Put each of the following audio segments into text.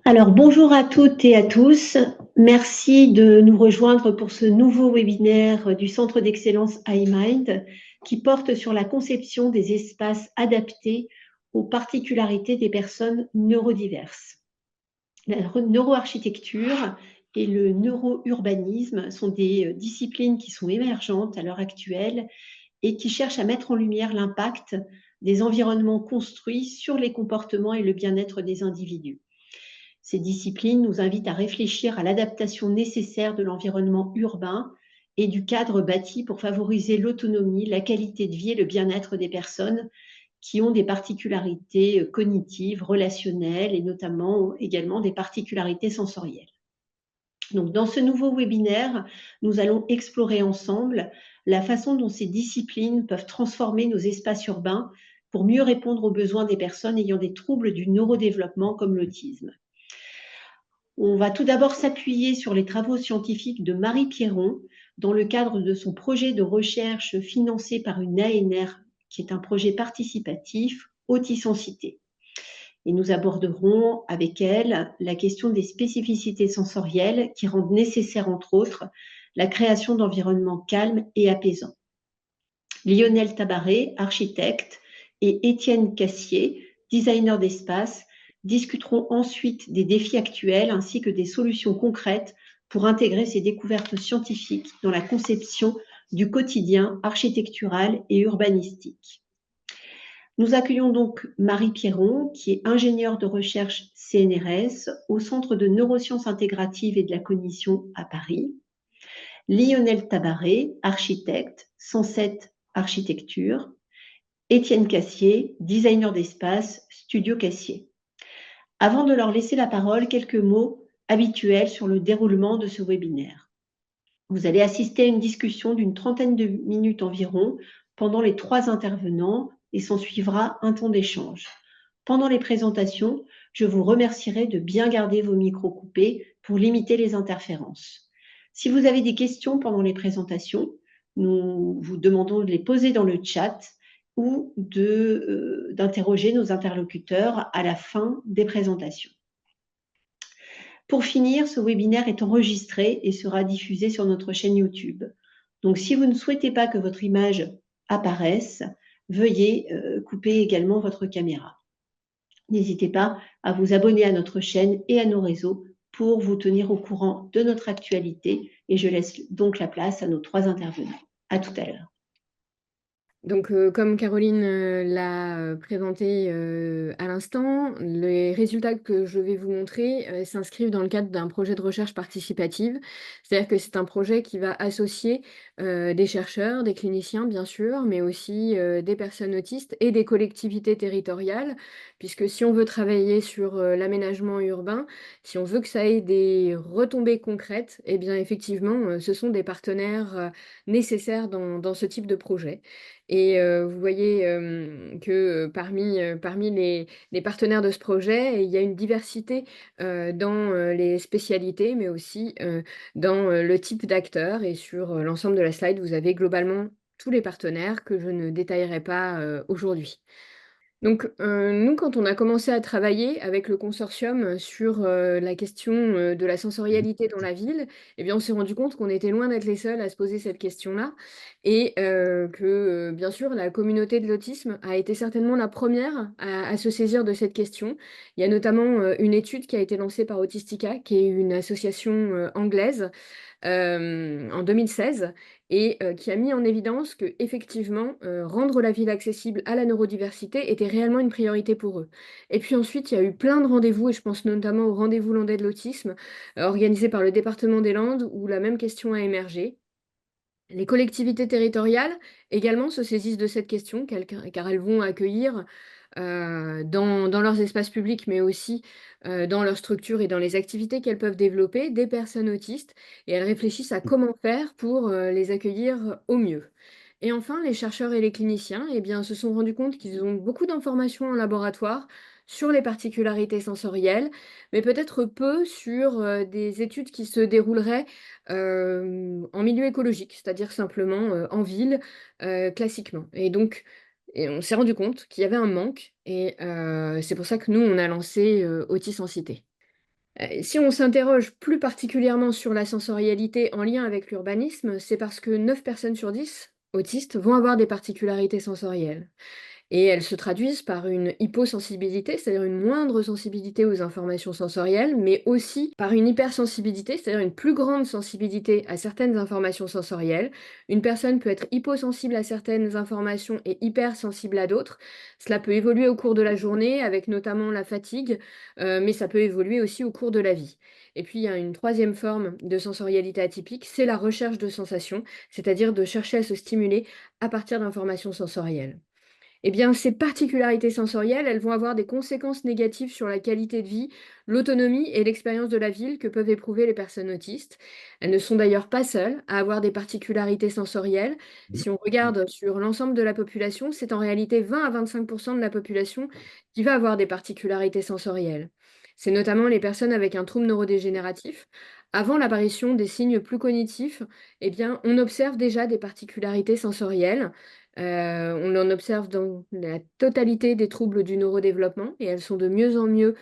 Alors bonjour à toutes et à tous. Merci de nous rejoindre pour ce nouveau webinaire du Centre d'excellence iMind qui porte sur la conception des espaces adaptés aux particularités des personnes neurodiverses. La neuroarchitecture et le neurourbanisme sont des disciplines qui sont émergentes à l'heure actuelle et qui cherchent à mettre en lumière l'impact des environnements construits sur les comportements et le bien-être des individus. Ces disciplines nous invitent à réfléchir à l'adaptation nécessaire de l'environnement urbain et du cadre bâti pour favoriser l'autonomie, la qualité de vie et le bien-être des personnes qui ont des particularités cognitives, relationnelles et notamment également des particularités sensorielles. Donc, dans ce nouveau webinaire, nous allons explorer ensemble la façon dont ces disciplines peuvent transformer nos espaces urbains pour mieux répondre aux besoins des personnes ayant des troubles du neurodéveloppement comme l'autisme. On va tout d'abord s'appuyer sur les travaux scientifiques de Marie Pierron dans le cadre de son projet de recherche financé par une ANR, qui est un projet participatif, Autisensité. Et nous aborderons avec elle la question des spécificités sensorielles qui rendent nécessaire, entre autres, la création d'environnements calmes et apaisants. Lionel Tabaré, architecte, et Étienne Cassier, designer d'espace, discuteront ensuite des défis actuels ainsi que des solutions concrètes pour intégrer ces découvertes scientifiques dans la conception du quotidien architectural et urbanistique. Nous accueillons donc Marie Pierron, qui est ingénieure de recherche CNRS au Centre de neurosciences intégratives et de la cognition à Paris. Lionel Tabaré, architecte, 107 Architecture. Étienne Cassier, designer d'espace, Studio Cassier. Avant de leur laisser la parole, quelques mots habituels sur le déroulement de ce webinaire. Vous allez assister à une discussion d'une trentaine de minutes environ pendant les 3 intervenants et s'en suivra un temps d'échange. Pendant les présentations, je vous remercierai de bien garder vos micros coupés pour limiter les interférences. Si vous avez des questions pendant les présentations, nous vous demandons de les poser dans le chat ou d'interroger nos interlocuteurs à la fin des présentations. Pour finir, ce webinaire est enregistré et sera diffusé sur notre chaîne YouTube. Donc, si vous ne souhaitez pas que votre image apparaisse, veuillez couper également votre caméra. N'hésitez pas à vous abonner à notre chaîne et à nos réseaux pour vous tenir au courant de notre actualité et je laisse donc la place à nos 3 intervenants. À tout à l'heure. Donc, comme Caroline l'a présenté à l'instant, les résultats que je vais vous montrer s'inscrivent dans le cadre d'un projet de recherche participative. C'est-à-dire que c'est un projet qui va associer des chercheurs, des cliniciens bien sûr, mais aussi des personnes autistes et des collectivités territoriales, puisque si on veut travailler sur l'aménagement urbain, si on veut que ça ait des retombées concrètes, eh bien effectivement, ce sont des partenaires nécessaires dans ce type de projet. Et vous voyez, que, parmi les partenaires de ce projet, il y a une diversité, dans, les spécialités, mais aussi, dans, le type d'acteurs et sur, l'ensemble de la slide, vous avez globalement tous les partenaires que je ne détaillerai pas, aujourd'hui. Donc, nous, quand on a commencé à travailler avec le consortium sur, la question, de la sensorialité dans la ville, eh bien, on s'est rendu compte qu'on était loin d'être les seuls à se poser cette question-là et que, bien sûr, la communauté de l'autisme a été certainement la première à se saisir de cette question. Il y a notamment, une étude qui a été lancée par Autistica, qui est une association, anglaise, en 2016 et qui a mis en évidence qu'effectivement, rendre la ville accessible à la neurodiversité était réellement une priorité pour eux. Et puis ensuite, il y a eu plein de rendez-vous et je pense notamment au rendez-vous landais de l'autisme, organisé par le département des Landes où la même question a émergé. Les collectivités territoriales également se saisissent de cette question car elles vont accueillir, dans leurs espaces publics, mais aussi, dans leurs structures et dans les activités qu'elles peuvent développer, des personnes autistes et elles réfléchissent à comment faire pour, les accueillir au mieux. Et enfin, les chercheurs et les cliniciens, eh bien, se sont rendus compte qu'ils ont beaucoup d'informations en laboratoire sur les particularités sensorielles, mais peut-être peu sur des études qui se dérouleraient en milieu écologique, c'est-à-dire simplement en ville, classiquement. Et on s'est rendu compte qu'il y avait un manque, et c'est pour ça que nous, on a lancé Autis en Cité. Si on s'interroge plus particulièrement sur la sensorialité en lien avec l'urbanisme, c'est parce que 9 personnes sur 10 autistes vont avoir des particularités sensorielles. Et elles se traduisent par une hyposensibilité, c'est-à-dire une moindre sensibilité aux informations sensorielles, mais aussi par une hypersensibilité, c'est-à-dire une plus grande sensibilité à certaines informations sensorielles. Une personne peut être hyposensible à certaines informations et hypersensible à d'autres. Cela peut évoluer au cours de la journée, avec notamment la fatigue, mais ça peut évoluer aussi au cours de la vie. Et puis, il y a une troisième forme de sensorialité atypique, c'est la recherche de sensations, c'est-à-dire de chercher à se stimuler à partir d'informations sensorielles. Eh bien, ces particularités sensorielles, elles vont avoir des conséquences négatives sur la qualité de vie, l'autonomie et l'expérience de la ville que peuvent éprouver les personnes autistes. Elles ne sont d'ailleurs pas seules à avoir des particularités sensorielles. Si on regarde sur l'ensemble de la population, c'est en réalité 20 à 25 de la population qui va avoir des particularités sensorielles. C'est notamment les personnes avec un trouble neurodégénératif. Avant l'apparition des signes plus cognitifs, eh bien, on observe déjà des particularités sensorielles. On en observe dans la totalité des troubles du neurodéveloppement, et elles sont de mieux en mieux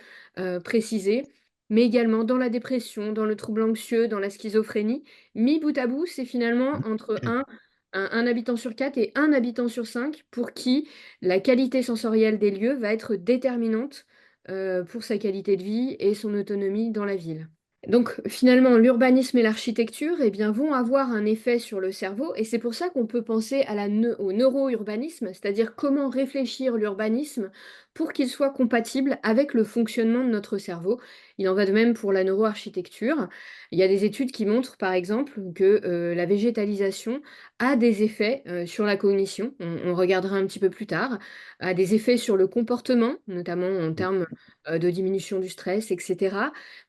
précisées, mais également dans la dépression, dans le trouble anxieux, dans la schizophrénie. Mis bout à bout, c'est finalement entre un habitant sur 4 et un habitant sur 5 pour qui la qualité sensorielle des lieux va être déterminante pour sa qualité de vie et son autonomie dans la ville. Donc finalement, l'urbanisme et l'architecture, eh bien, vont avoir un effet sur le cerveau, et c'est pour ça qu'on peut penser au neurourbanisme, c'est-à-dire comment réfléchir l'urbanisme pour qu'il soit compatible avec le fonctionnement de notre cerveau. Il en va de même pour la neuroarchitecture. Il y a des études qui montrent par exemple que la végétalisation a des effets sur la cognition, on regardera un petit peu plus tard, a des effets sur le comportement, notamment en termes de diminution du stress, etc.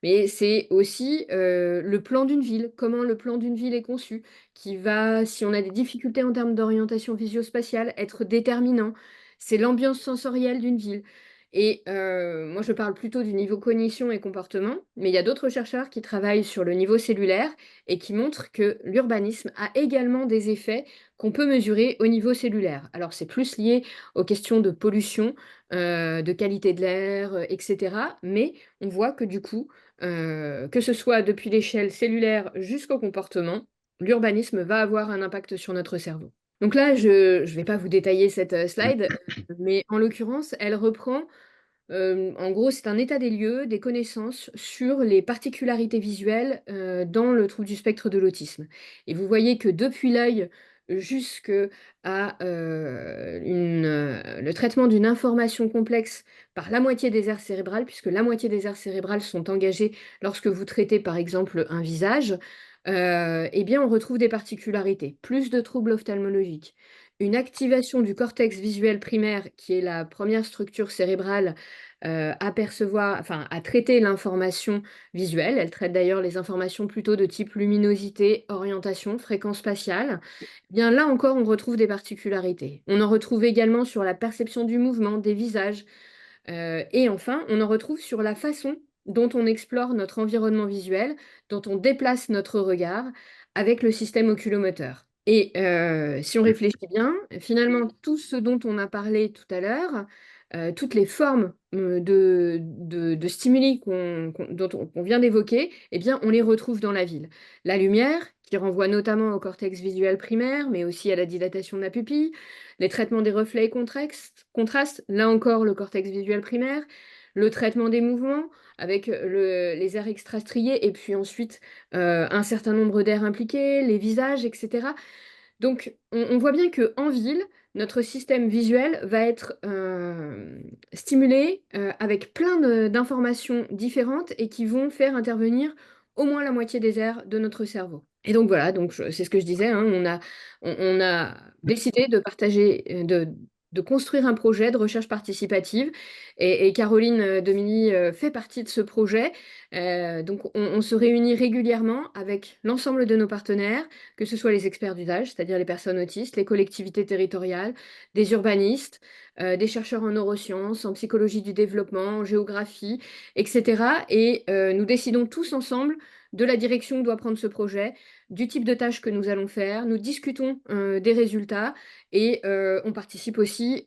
Mais c'est aussi le plan d'une ville, comment le plan d'une ville est conçu, qui va, si on a des difficultés en termes d'orientation visio-spatiale, être déterminant. C'est l'ambiance sensorielle d'une ville. Et moi, je parle plutôt du niveau cognition et comportement, mais il y a d'autres chercheurs qui travaillent sur le niveau cellulaire et qui montrent que l'urbanisme a également des effets qu'on peut mesurer au niveau cellulaire. Alors, c'est plus lié aux questions de pollution, de qualité de l'air, etc. Mais on voit que du coup, que ce soit depuis l'échelle cellulaire jusqu'au comportement, l'urbanisme va avoir un impact sur notre cerveau. Donc là, je ne vais pas vous détailler cette slide, mais en l'occurrence, elle reprend, en gros, c'est un état des lieux, des connaissances sur les particularités visuelles dans le trouble du spectre de l'autisme. Et vous voyez que depuis l'œil jusqu'à le traitement d'une information complexe par la moitié des aires cérébrales, puisque la moitié des aires cérébrales sont engagées lorsque vous traitez par exemple un visage, eh bien on retrouve des particularités, plus de troubles ophtalmologiques, une activation du cortex visuel primaire, qui est la première structure cérébrale à percevoir, enfin à traiter l'information visuelle. Elle traite d'ailleurs les informations plutôt de type luminosité, orientation, fréquence spatiale. Eh bien là encore, on retrouve des particularités. On en retrouve également sur la perception du mouvement, des visages. Et enfin, on en retrouve sur la façon dont on explore notre environnement visuel, dont on déplace notre regard avec le système oculomoteur. Et si on réfléchit bien, finalement, tout ce dont on a parlé tout à l'heure, toutes les formes de stimuli qu'on vient d'évoquer, eh bien, on les retrouve dans la ville. La lumière, qui renvoie notamment au cortex visuel primaire, mais aussi à la dilatation de la pupille, les traitements des reflets et contrastes, là encore le cortex visuel primaire, le traitement des mouvements avec les aires extrastriées et puis ensuite un certain nombre d'aires impliquées, les visages, etc. Donc on voit bien qu'en ville, notre système visuel va être stimulé avec plein d'informations différentes et qui vont faire intervenir au moins la moitié des aires de notre cerveau. Et donc voilà, c'est ce que je disais, hein, on a décidé de partager, de construire un projet de recherche participative. Et Caroline Demilly fait partie de ce projet. Donc, on se réunit régulièrement avec l'ensemble de nos partenaires, que ce soit les experts d'usage, c'est-à-dire les personnes autistes, les collectivités territoriales, des urbanistes, des chercheurs en neurosciences, en psychologie du développement, en géographie, etc. Et nous décidons tous ensemble de la direction que doit prendre ce projet, du type de tâches que nous allons faire. Nous discutons des résultats et on participe aussi,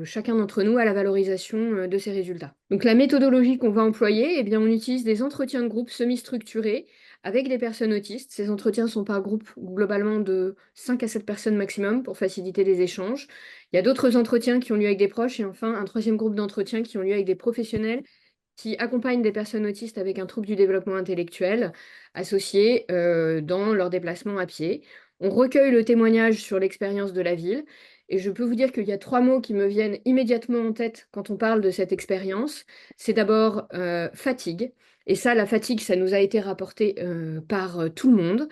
chacun d'entre nous, à la valorisation de ces résultats. Donc la méthodologie qu'on va employer, eh bien, on utilise des entretiens de groupe semi-structurés avec des personnes autistes. Ces entretiens sont par groupe globalement de 5 à 7 personnes maximum pour faciliter les échanges. Il y a d'autres entretiens qui ont lieu avec des proches et enfin un troisième groupe d'entretiens qui ont lieu avec des professionnels qui accompagnent des personnes autistes avec un trouble du développement intellectuel associé dans leur déplacement à pied. On recueille le témoignage sur l'expérience de la ville et je peux vous dire qu'il y a 3 mots qui me viennent immédiatement en tête quand on parle de cette expérience. C'est d'abord fatigue. Et ça, la fatigue, ça nous a été rapporté par tout le monde.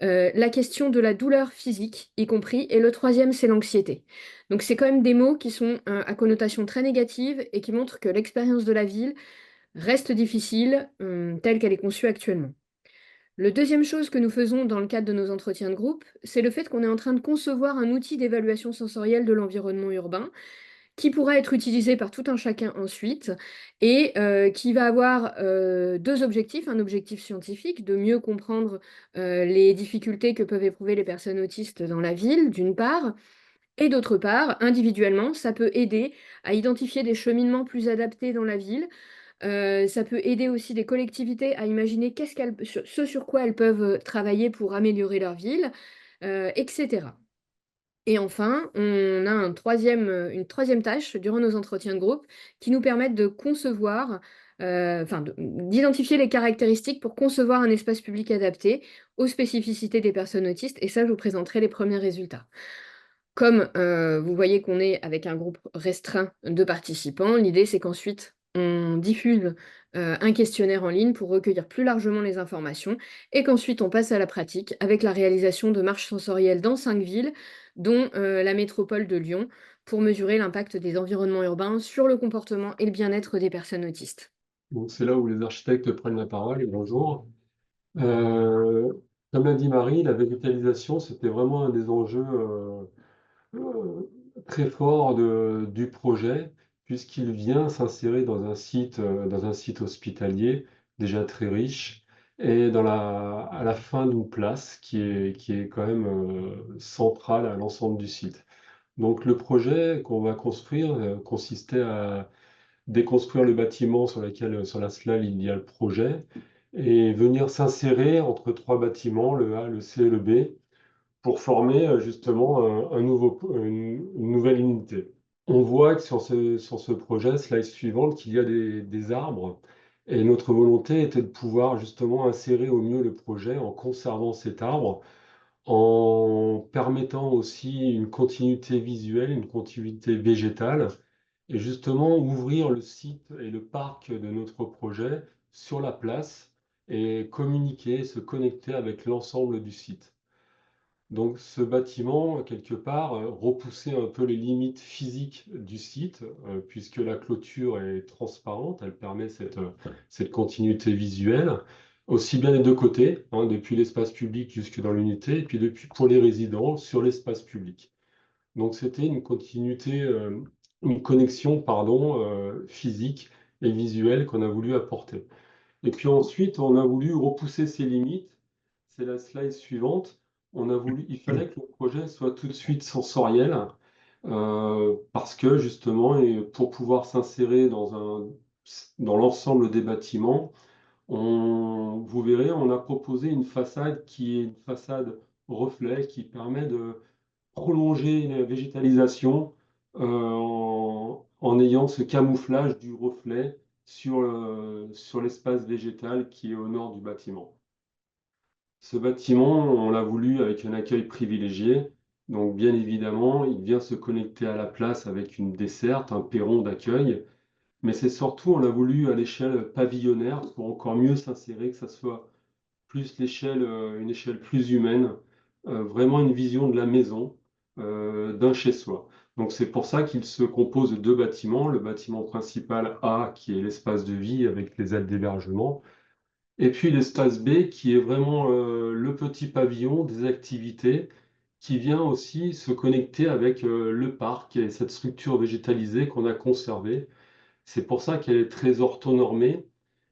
La question de la douleur physique, y compris. Et le troisième, c'est l'anxiété. Donc, c'est quand même des mots qui sont à connotation très négative et qui montrent que l'expérience de la ville reste difficile telle qu'elle est conçue actuellement. Le deuxième chose que nous faisons dans le cadre de nos entretiens de groupe, c'est le fait qu'on est en train de concevoir un outil d'évaluation sensorielle de l'environnement urbain qui pourra être utilisé par tout un chacun ensuite et qui va avoir deux objectifs. Un objectif scientifique, de mieux comprendre les difficultés que peuvent éprouver les personnes autistes dans la ville, d'une part, et d'autre part, individuellement, ça peut aider à identifier des cheminements plus adaptés dans la ville. Ça peut aider aussi des collectivités à imaginer ce sur quoi elles peuvent travailler pour améliorer leur ville, etc. Et enfin, on a une troisième tâche durant nos entretiens de groupe qui nous permettent de concevoir, d'identifier les caractéristiques pour concevoir un espace public adapté aux spécificités des personnes autistes. Et ça, je vous présenterai les premiers résultats. Comme vous voyez qu'on est avec un groupe restreint de participants, l'idée c'est qu'ensuite on diffuse un questionnaire en ligne pour recueillir plus largement les informations et qu'ensuite on passe à la pratique avec la réalisation de marches sensorielles dans 5 villes, dont la métropole de Lyon, pour mesurer l'impact des environnements urbains sur le comportement et le bien-être des personnes autistes. Donc c'est là où les architectes prennent la parole. Et bonjour. Euh, Comme l'a dit Marie, la végétalisation, c'était vraiment un des enjeux très forts du projet, puisqu'il vient s'insérer dans un site hospitalier déjà très riche, et à la fin d'une place qui est quand même centrale à l'ensemble du site. Donc le projet qu'on va construire consistait à déconstruire le bâtiment sur la slide, il y a le projet, et venir s'insérer entre trois bâtiments, le A, le C et le B, pour former justement une nouvelle unité. On voit que sur ce projet, slide suivante, qu'il y a des arbres, et notre volonté était de pouvoir justement insérer au mieux le projet en conservant cet arbre, en permettant aussi une continuité visuelle, une continuité végétale, et justement ouvrir le site et le parc de notre projet sur la place et communiquer, se connecter avec l'ensemble du site. Donc ce bâtiment, quelque part, repoussait un peu les limites physiques du site, puisque la clôture est transparente, elle permet cette continuité visuelle, aussi bien des deux côtés, hein, depuis l'espace public jusque dans l'unité, et puis depuis pour les résidents sur l'espace public. Donc c'était une continuité, une connexion, pardon, physique et visuelle qu'on a voulu apporter. Et puis ensuite, on a voulu repousser ces limites. C'est la slide suivante. Il fallait que le projet soit tout de suite sensoriel, parce que justement, et pour pouvoir s'insérer dans l'ensemble des bâtiments, vous verrez, on a proposé une façade qui est une façade reflet qui permet de prolonger la végétalisation en ayant ce camouflage du reflet sur l'espace végétal qui est au nord du bâtiment. Ce bâtiment, on l'a voulu avec un accueil privilégié. Donc, bien évidemment, il vient se connecter à la place avec une desserte, un perron d'accueil. Mais c'est surtout, on l'a voulu à l'échelle pavillonnaire pour encore mieux s'insérer, que ça soit plus une échelle plus humaine, vraiment une vision de la maison, d'un chez-soi. Donc c'est pour ça qu'il se compose de deux bâtiments, le bâtiment principal A qui est l'espace de vie avec les ailes d'hébergement, et puis l'espace B qui est vraiment le petit pavillon des activités qui vient aussi se connecter avec le parc et cette structure végétalisée qu'on a conservée. C'est pour ça qu'elle est très orthonormée,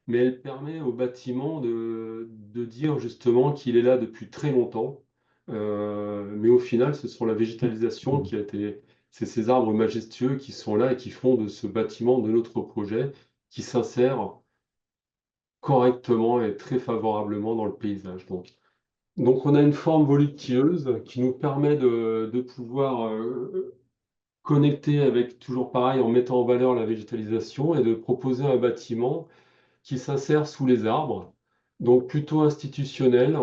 mais elle permet au bâtiment de dire justement qu'il est là depuis très longtemps. Mais au final, ce sont la végétalisation qui a été, c'est ces arbres majestueux qui sont là et qui font de ce bâtiment, de notre projet, qui s'insère correctement et très favorablement dans le paysage. Donc on a une forme voluptueuse qui nous permet de pouvoir connecter avec, toujours pareil, en mettant en valeur la végétalisation et de proposer un bâtiment qui s'insère sous les arbres, donc plutôt institutionnel.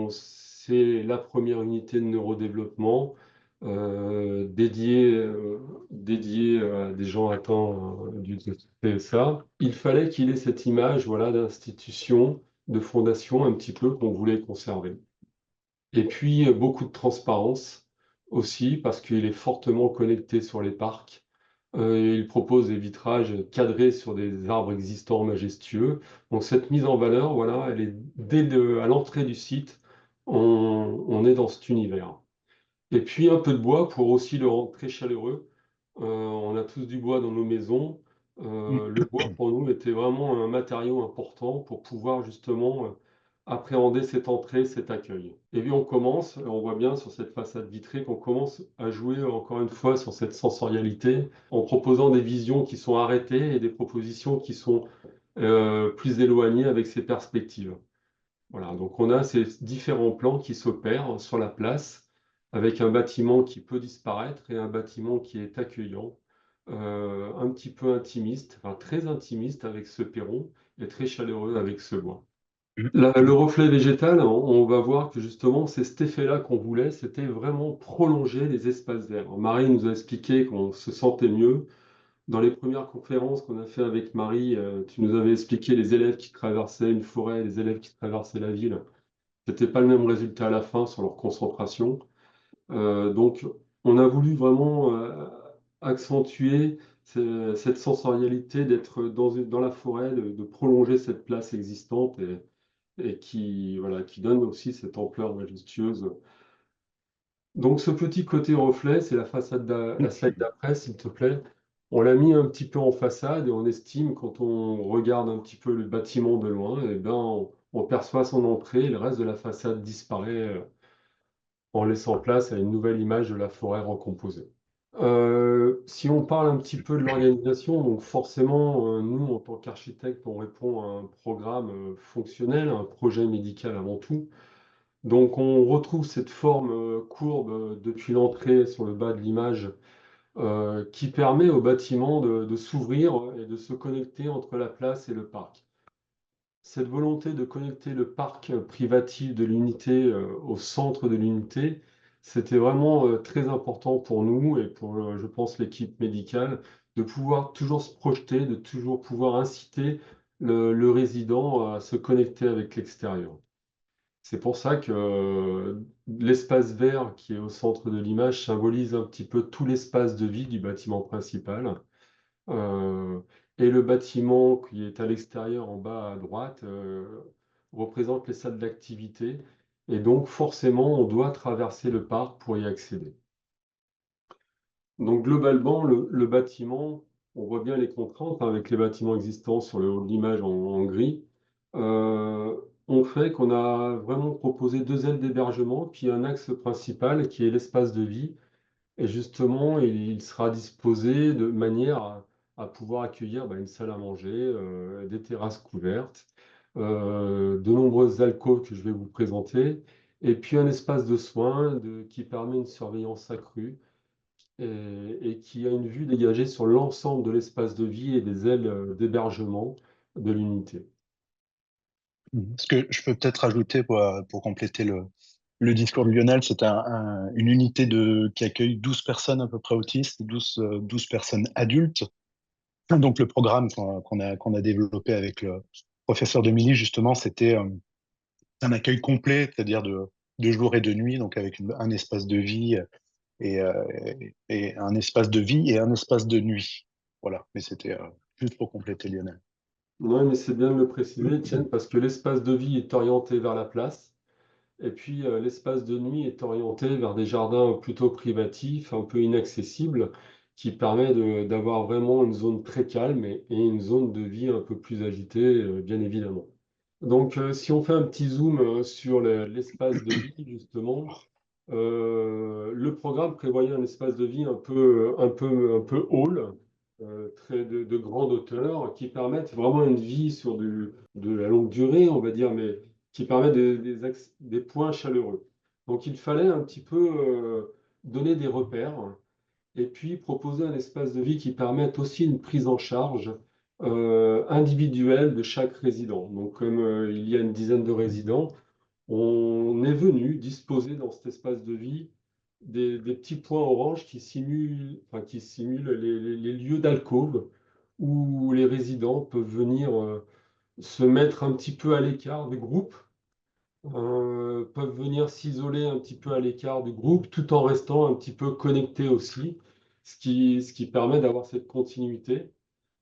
C'est la première unité de neurodéveloppement dédiée à des gens atteints du TSA. Il fallait qu'il ait cette image, voilà, d'institution, de fondation un petit peu qu'on voulait conserver. Et puis beaucoup de transparence aussi parce qu'il est fortement connecté sur les parcs. Il propose des vitrages cadrés sur des arbres existants majestueux. Donc cette mise en valeur, voilà, elle est à l'entrée du site, on est dans cet univers. Et puis un peu de bois pour aussi le rendre très chaleureux. On a tous du bois dans nos maisons. Le bois pour nous était vraiment un matériau important pour pouvoir justement appréhender cette entrée, cet accueil. Et puis on commence, on voit bien sur cette façade vitrée qu'on commence à jouer encore une fois sur cette sensorialité en proposant des visions qui sont arrêtées et des propositions qui sont plus éloignées avec ces perspectives. Voilà, donc on a ces différents plans qui s'opèrent sur la place, avec un bâtiment qui peut disparaître et un bâtiment qui est accueillant, un petit peu intimiste, enfin très intimiste avec ce perron et très chaleureux avec ce bois. Le reflet végétal, on va voir que justement, c'est cet effet-là qu'on voulait, c'était vraiment prolonger les espaces verts. Marie nous a expliqué qu'on se sentait mieux. Dans les premières conférences qu'on a fait avec Marie, tu nous avais expliqué les élèves qui traversaient une forêt, les élèves qui traversaient la ville. C'était pas le même résultat à la fin sur leur concentration. Donc, on a voulu vraiment accentuer cette sensorialité d'être dans la forêt, de prolonger cette place existante et qui, voilà, qui donne aussi cette ampleur majestueuse. Donc, ce petit côté reflet, c'est la slide d'après, s'il te plaît. On l'a mis un petit peu en façade et on estime, quand on regarde un petit peu le bâtiment de loin, eh ben, on perçoit son entrée et le reste de la façade disparaît en laissant place à une nouvelle image de la forêt recomposée. Si on parle un petit peu de l'organisation, donc forcément, nous, en tant qu'architectes, on répond à un programme fonctionnel, un projet médical avant tout. Donc on retrouve cette forme courbe depuis l'entrée sur le bas de l'image qui permet au bâtiment de s'ouvrir et de se connecter entre la place et le parc. Cette volonté de connecter le parc privatif de l'unité au centre de l'unité, c'était vraiment très important pour nous et pour, je pense, l'équipe médicale, de pouvoir toujours se projeter, de toujours pouvoir inciter le résident à se connecter avec l'extérieur. C'est pour ça que l'espace vert qui est au centre de l'image symbolise un petit peu tout l'espace de vie du bâtiment principal. Euh, et le bâtiment qui est à l'extérieur en bas à droite représente les salles d'activité. Et donc forcément, on doit traverser le parc pour y accéder. Donc globalement, le bâtiment, on voit bien les contraintes avec les bâtiments existants sur le haut de l'image en gris. Euh, on fait qu'on a vraiment proposé deux ailes d'hébergement, puis un axe principal qui est l'espace de vie. Et justement, il sera disposé de manière à pouvoir accueillir une salle à manger, des terrasses couvertes, de nombreuses alcôves que je vais vous présenter, et puis un espace de soins qui permet une surveillance accrue et qui a une vue dégagée sur l'ensemble de l'espace de vie et des ailes d'hébergement de l'unité. Ce que je peux peut-être ajouter pour compléter le discours de Lionel, c'est une unité qui accueille 12 personnes à peu près autistes, 12 personnes adultes. Donc le programme qu'on a développé avec le professeur Demilly, justement, c'était un accueil complet, c'est-à-dire de jour et de nuit, donc avec un espace de vie et, euh, et un espace de vie et un espace de nuit. Voilà, mais c'était juste pour compléter Lionel. Ouais, mais c'est bien de le préciser, Étienne, parce que l'espace de vie est orienté vers la place, et puis l'espace de nuit est orienté vers des jardins plutôt privatifs, un peu inaccessibles, qui permet d'avoir vraiment une zone très calme et une zone de vie un peu plus agitée, bien évidemment. Donc, si on fait un petit zoom sur l'espace de vie, justement, le programme prévoyait un espace de vie un peu hall, très de grande hauteur, qui permettent vraiment une vie sur de la longue durée, on va dire, mais qui permet des points chaleureux. Donc, il fallait un petit peu donner des repères et puis proposer un espace de vie qui permette aussi une prise en charge individuelle de chaque résident. Donc, comme il y a une dizaine de résidents, on est venu disposer dans cet espace de vie des petits points orange qui simulent les lieux d'alcôve où les résidents peuvent venir se mettre un petit peu à l'écart du groupe, peuvent venir s'isoler un petit peu à l'écart du groupe tout en restant un petit peu connectés aussi, ce qui permet d'avoir cette continuité.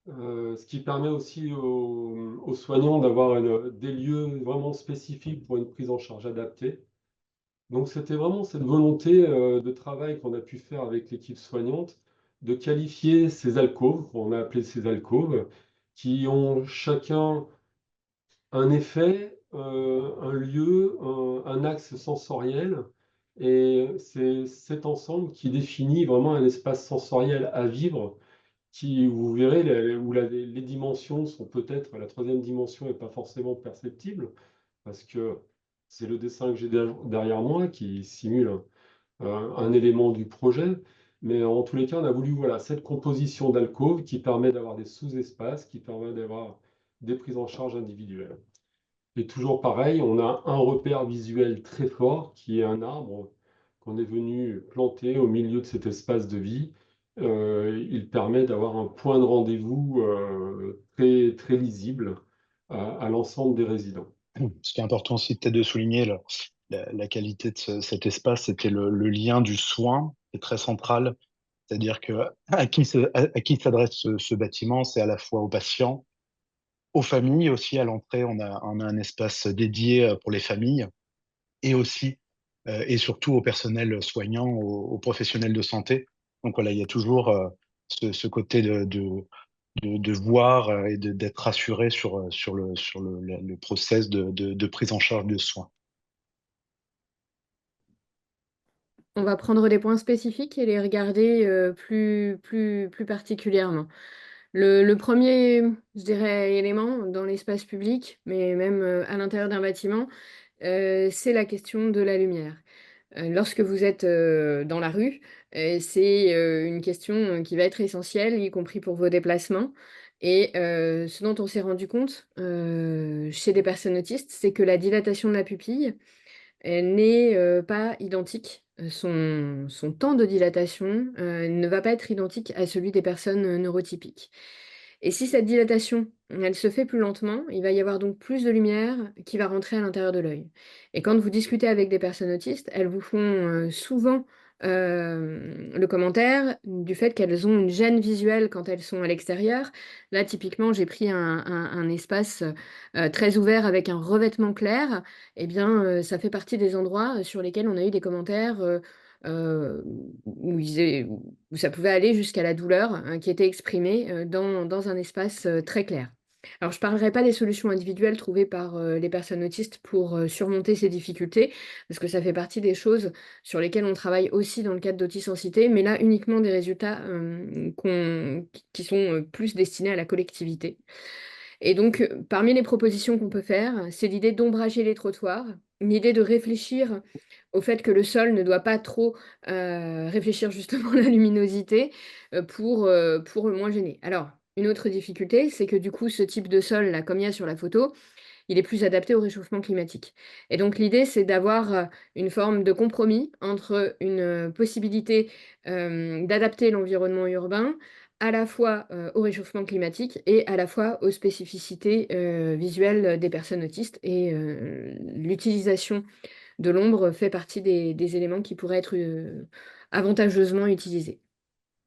Ce qui permet aussi aux soignants d'avoir des lieux vraiment spécifiques pour une prise en charge adaptée. Donc c'était vraiment cette volonté de travail qu'on a pu faire avec l'équipe soignante, de qualifier ces alcôves, qu'on a appelé ces alcôves, qui ont chacun un effet, un lieu, un axe sensoriel. Et c'est cet ensemble qui définit vraiment un espace sensoriel à vivre qui, vous verrez, où les dimensions sont peut-être, la troisième dimension n'est pas forcément perceptible, parce que c'est le dessin que j'ai derrière moi qui simule un élément du projet. Mais en tous les cas, on a voulu voilà, cette composition d'alcôve qui permet d'avoir des sous-espaces, qui permet d'avoir des prises en charge individuelles. Et toujours pareil, on a un repère visuel très fort qui est un arbre qu'on est venu planter au milieu de cet espace de vie. Il permet d'avoir un point de rendez-vous très, très lisible à l'ensemble des résidents. Ce qui est important aussi peut-être de souligner, la qualité de cet espace, c'était le lien du soin, qui est très central. C'est-à-dire que à qui s'adresse ce bâtiment, c'est à la fois aux patients, aux familles aussi. À l'entrée, on a un espace dédié pour les familles et aussi et surtout au personnel soignant, aux professionnels de santé. Donc voilà, il y a toujours ce côté de voir et d'être rassuré sur le process de prise en charge de soins. On va prendre des points spécifiques et les regarder plus particulièrement. Le premier, je dirais, élément dans l'espace public, mais même à l'intérieur d'un bâtiment, c'est la question de la lumière. Lorsque vous êtes dans la rue, c'est une question qui va être essentielle, y compris pour vos déplacements. Et ce dont on s'est rendu compte chez des personnes autistes, c'est que la dilatation de la pupille, elle n'est pas identique. Son temps de dilatation ne va pas être identique à celui des personnes neurotypiques. Et si cette dilatation, elle se fait plus lentement, il va y avoir donc plus de lumière qui va rentrer à l'intérieur de l'œil. Et quand vous discutez avec des personnes autistes, elles vous font souvent le commentaire du fait qu'elles ont une gêne visuelle quand elles sont à l'extérieur. Là, typiquement, j'ai pris un espace très ouvert avec un revêtement clair. Eh bien, ça fait partie des endroits sur lesquels on a eu des commentaires où ça pouvait aller jusqu'à la douleur qui était exprimée dans un espace très clair. Alors, je ne parlerai pas des solutions individuelles trouvées par les personnes autistes pour surmonter ces difficultés, parce que ça fait partie des choses sur lesquelles on travaille aussi dans le cadre d'Autisensité, mais là uniquement des résultats qui sont plus destinés à la collectivité. Et donc, parmi les propositions qu'on peut faire, c'est l'idée d'ombrager les trottoirs, une idée de réfléchir au fait que le sol ne doit pas trop réfléchir justement à la luminosité pour le moins gêner. Alors, une autre difficulté, c'est que du coup, ce type de sol, là, comme il y a sur la photo, il est plus adapté au réchauffement climatique. Et donc, l'idée, c'est d'avoir une forme de compromis entre une possibilité d'adapter l'environnement urbain à la fois au réchauffement climatique et à la fois aux spécificités visuelles des personnes autistes. Et l'utilisation de l'ombre fait partie des éléments qui pourraient être avantageusement utilisé.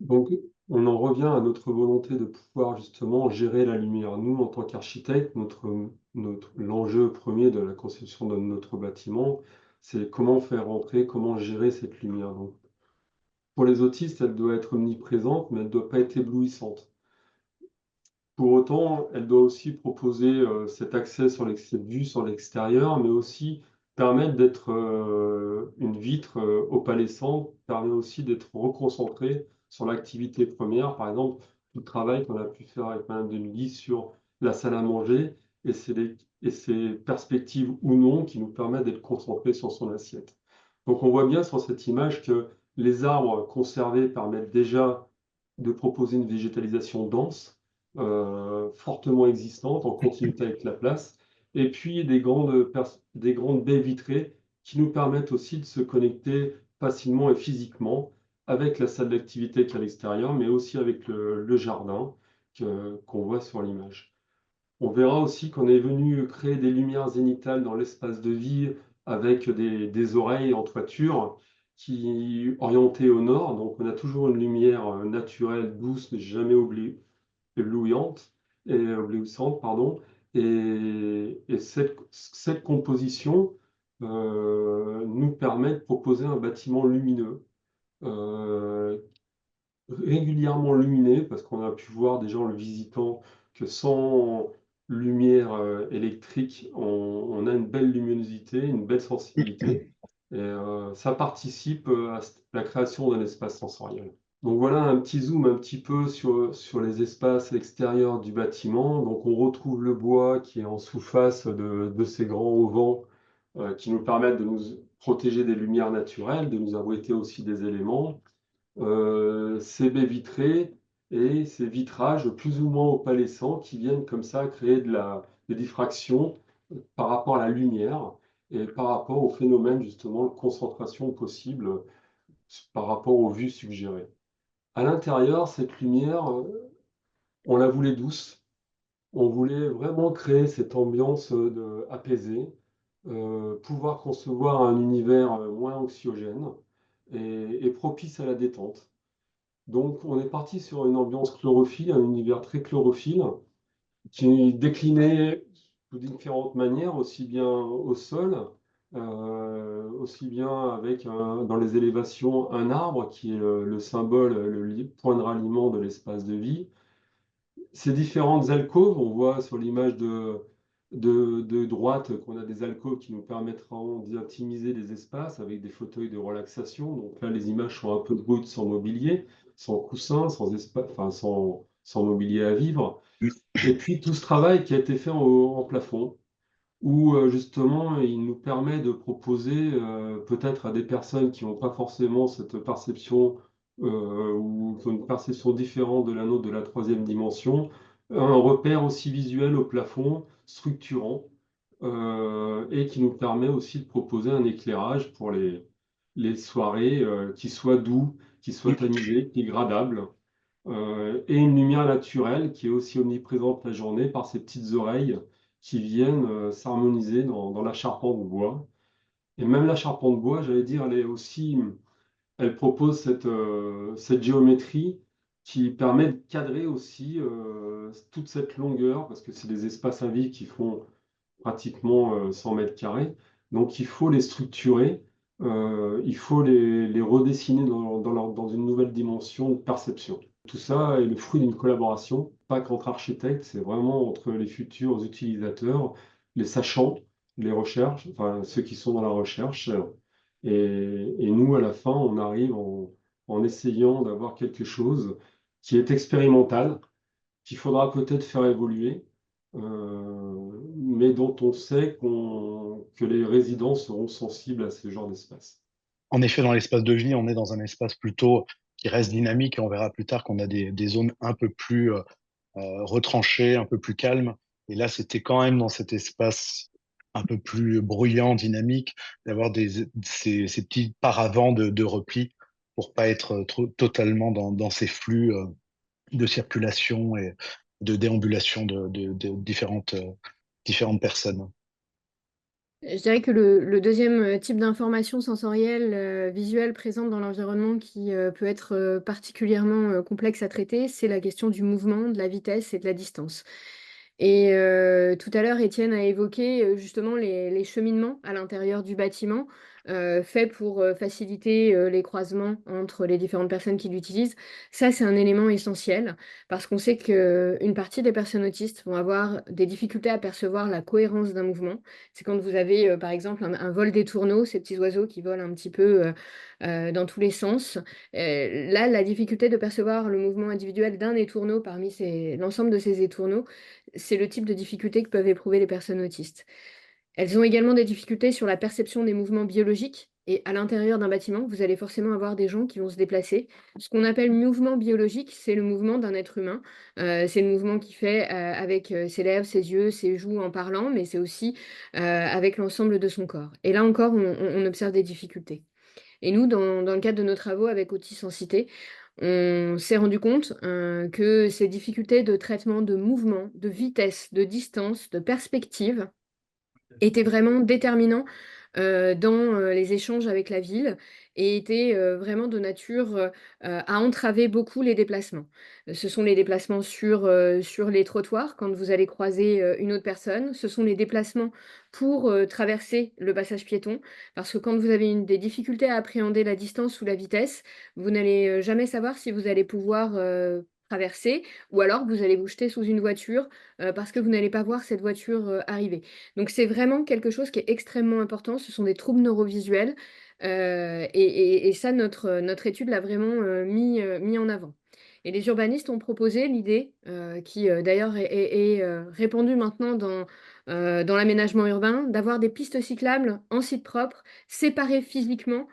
Donc, on en revient à notre volonté de pouvoir justement gérer la lumière. Nous, en tant qu'architectes, l'enjeu premier de la conception de notre bâtiment, c'est comment faire rentrer, comment gérer cette lumière. Donc, pour les autistes, elle doit être omniprésente, mais elle ne doit pas être éblouissante. Pour autant, elle doit aussi proposer cet accès cette vue sur l'extérieur, mais aussi permettre d'être une vitre opalescente, permet aussi d'être reconcentré sur l'activité première. Par exemple, tout le travail qu'on a pu faire avec Madame Demilly sur la salle à manger et ses perspectives ou non qui nous permettent d'être concentrés sur son assiette. Donc on voit bien sur cette image que les arbres conservés permettent déjà de proposer une végétalisation dense fortement existantes, en continuité avec la place, et puis des grandes baies vitrées qui nous permettent aussi de se connecter facilement et physiquement avec la salle d'activité qui est à l'extérieur, mais aussi avec le jardin qu'on voit sur l'image. On verra aussi qu'on est venu créer des lumières zénitales dans l'espace de vie avec des oreilles en toiture qui orientées au nord. Donc on a toujours une lumière naturelle, douce, mais jamais éblouissante, éblouissante, pardon. Et cette composition nous permet de proposer un bâtiment lumineux, euh, régulièrement luminé, parce qu'on a pu voir déjà en le visitant que sans lumière électrique, on a une belle luminosité, une belle sensibilité. Et ça participe à la création d'un espace sensoriel. Donc voilà un petit zoom un petit peu sur les espaces extérieurs du bâtiment. Donc on retrouve le bois qui est en sous-face de ces grands auvents qui nous permettent de nous protéger des lumières naturelles, de nous abriter aussi des éléments. Ces baies vitrées et ces vitrages plus ou moins opalescents qui viennent comme ça créer des diffractions par rapport à la lumière et par rapport au phénomène justement de concentration possible par rapport aux vues suggérées. À l'intérieur, cette lumière, on la voulait douce. On voulait vraiment créer cette ambiance apaisée, pouvoir concevoir un univers moins anxiogène et propice à la détente. Donc, on est parti sur une ambiance chlorophylle, un univers très chlorophylle, qui est décliné de différentes manières, aussi bien au sol, aussi bien avec dans les élévations un arbre qui est le symbole, point de ralliement de l'espace de vie. Ces différentes alcôves, on voit sur l'image de droite qu'on a des alcôves qui nous permettront d'intimiser les espaces avec des fauteuils de relaxation. Donc là, les images sont un peu brutes, sans mobilier, sans coussin, enfin, sans mobilier à vivre. Et puis tout ce travail qui a été fait en plafond, où justement il nous permet de proposer peut-être à des personnes qui n'ont pas forcément cette perception ou qui ont une perception différente de la nôtre de la troisième dimension, un repère aussi visuel au plafond, structurant, et qui nous permet aussi de proposer un éclairage pour les soirées qui soit doux, qui soit tamisé, qui est gradable. Et une lumière naturelle qui est aussi omniprésente la journée par ces petites oreilles qui viennent s'harmoniser dans la charpente de bois. Et même la charpente de bois, j'allais dire, elle propose cette géométrie qui permet de cadrer aussi toute cette longueur, parce que c'est des espaces à vivre qui font pratiquement 100 mètres carrés. Donc il faut les structurer, il faut les redessiner dans une nouvelle dimension de perception. Tout ça est le fruit d'une collaboration, pas qu'entre architectes, c'est vraiment entre les futurs utilisateurs, les sachants, les recherches, enfin ceux qui sont dans la recherche. Et nous, à la fin, on arrive en essayant d'avoir quelque chose qui est expérimental, qu'il faudra peut-être faire évoluer, mais dont on sait que les résidents seront sensibles à ce genre d'espace. En effet, dans l'espace de vie, on est dans un espace plutôt qui reste dynamique et on verra plus tard qu'on a des zones un peu plus retranchées, un peu plus calmes. Et là, c'était quand même dans cet espace un peu plus bruyant, dynamique, d'avoir ces petits paravents de repli pour pas être totalement dans ces flux de circulation et de déambulation de différentes personnes. Je dirais que le deuxième type d'information sensorielle, visuelle présente dans l'environnement qui peut être particulièrement complexe à traiter, c'est la question du mouvement, de la vitesse et de la distance. Et tout à l'heure, Étienne a évoqué justement les cheminements à l'intérieur du bâtiment, faits pour faciliter les croisements entre les différentes personnes qui l'utilisent. Ça, c'est un élément essentiel parce qu'on sait qu'une partie des personnes autistes vont avoir des difficultés à percevoir la cohérence d'un mouvement. C'est quand vous avez, par exemple, un vol des tourneaux, ces petits oiseaux qui volent un petit peu dans tous les sens. Là, la difficulté de percevoir le mouvement individuel d'un étourneau parmi l'ensemble de ces étourneaux, c'est le type de difficulté que peuvent éprouver les personnes autistes. Elles ont également des difficultés sur la perception des mouvements biologiques. Et à l'intérieur d'un bâtiment, vous allez forcément avoir des gens qui vont se déplacer. Ce qu'on appelle mouvement biologique, c'est le mouvement d'un être humain. C'est le mouvement qu'il fait avec ses lèvres, ses yeux, ses joues en parlant, mais c'est aussi avec l'ensemble de son corps. Et là encore, on observe des difficultés. Et nous, dans le cadre de nos travaux avec Autisme en Cité, on s'est rendu compte que ces difficultés de traitement de mouvement, de vitesse, de distance, de perspective, était vraiment déterminant dans les échanges avec la ville et était vraiment de nature à entraver beaucoup les déplacements. Ce sont les déplacements sur les trottoirs quand vous allez croiser une autre personne. Ce sont les déplacements pour traverser le passage piéton. Parce que quand vous avez des difficultés à appréhender la distance ou la vitesse, vous n'allez jamais savoir si vous allez pouvoir traverser ou alors vous allez vous jeter sous une voiture parce que vous n'allez pas voir cette voiture arriver. Donc c'est vraiment quelque chose qui est extrêmement important. Ce sont des troubles neurovisuels et ça, notre étude l'a vraiment mis en avant. Et les urbanistes ont proposé l'idée, qui d'ailleurs est répandue maintenant dans l'aménagement urbain, d'avoir des pistes cyclables en site propre, séparées physiquement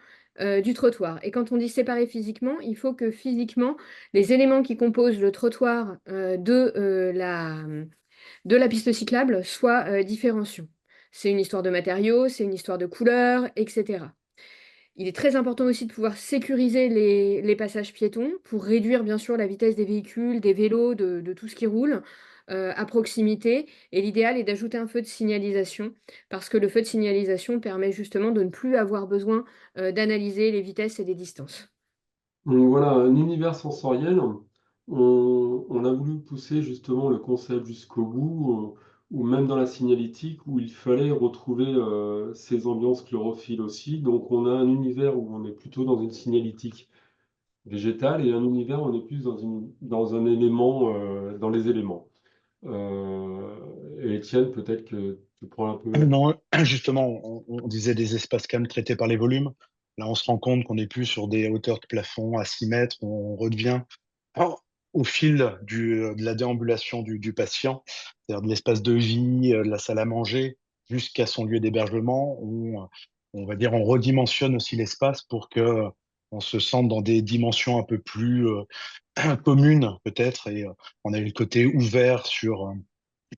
du trottoir. Et quand on dit séparées physiquement, il faut que physiquement, les éléments qui composent le trottoir de la piste cyclable soit différenciant. C'est une histoire de matériaux, c'est une histoire de couleurs, etc. Il est très important aussi de pouvoir sécuriser les passages piétons pour réduire bien sûr la vitesse des véhicules, des vélos, de tout ce qui roule à proximité. Et l'idéal est d'ajouter un feu de signalisation parce que le feu de signalisation permet justement de ne plus avoir besoin d'analyser les vitesses et les distances. Donc voilà, un univers sensoriel. On a voulu pousser justement le concept jusqu'au bout, ou même dans la signalétique, où il fallait retrouver ces ambiances chlorophylles aussi. Donc on a un univers où on est plutôt dans une signalétique végétale et un univers où on est plus dans un élément, dans les éléments. Et Étienne, peut-être que tu prends un peu. Non, justement, on disait des espaces calmes traités par les volumes. Là, on se rend compte qu'on n'est plus sur des hauteurs de plafond à 6 mètres. On redevient oh, au fil de la déambulation du patient, c'est-à-dire de l'espace de vie, de la salle à manger, jusqu'à son lieu d'hébergement. On va dire, on redimensionne aussi l'espace pour que on se sente dans des dimensions un peu plus communes, peut-être. Et on a eu le côté ouvert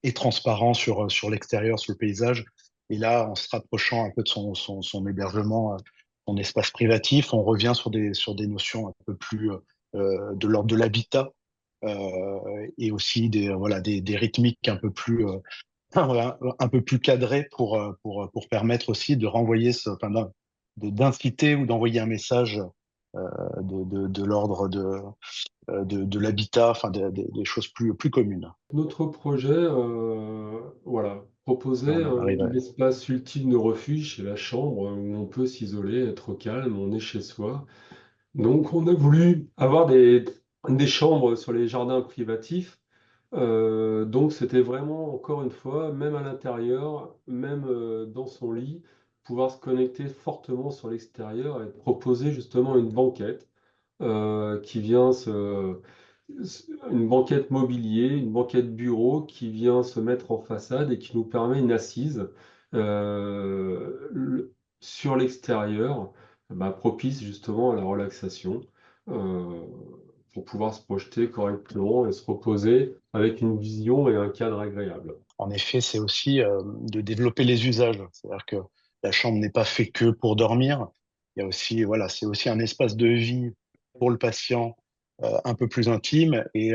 et transparent sur l'extérieur, sur le paysage. Et là, en se rapprochant un peu de son hébergement, son espace privatif, on revient sur des notions un peu plus de l'ordre de l'habitat et aussi voilà, des rythmiques un peu plus, voilà, un peu plus cadrées pour permettre aussi de renvoyer, enfin, d'inciter ou d'envoyer un message de l'ordre de l'habitat, enfin, des choses plus communes. Notre projet, voilà, proposait On arrive un espace ultime de refuge, c'est la chambre où on peut s'isoler, être au calme, on est chez soi. Donc on a voulu avoir des chambres sur les jardins privatifs. Donc c'était vraiment, encore une fois, même à l'intérieur, même dans son lit, pouvoir se connecter fortement sur l'extérieur et proposer justement une banquette qui vient une banquette mobilier, une banquette bureau qui vient se mettre en façade et qui nous permet une assise sur l'extérieur, bah, propice justement à la relaxation, euh, pour pouvoir se projeter correctement et se reposer avec une vision et un cadre agréable. En effet, c'est aussi de développer les usages. C'est-à-dire que la chambre n'est pas fait que pour dormir. Il y a aussi, voilà, c'est aussi un espace de vie pour le patient un peu plus intime. Et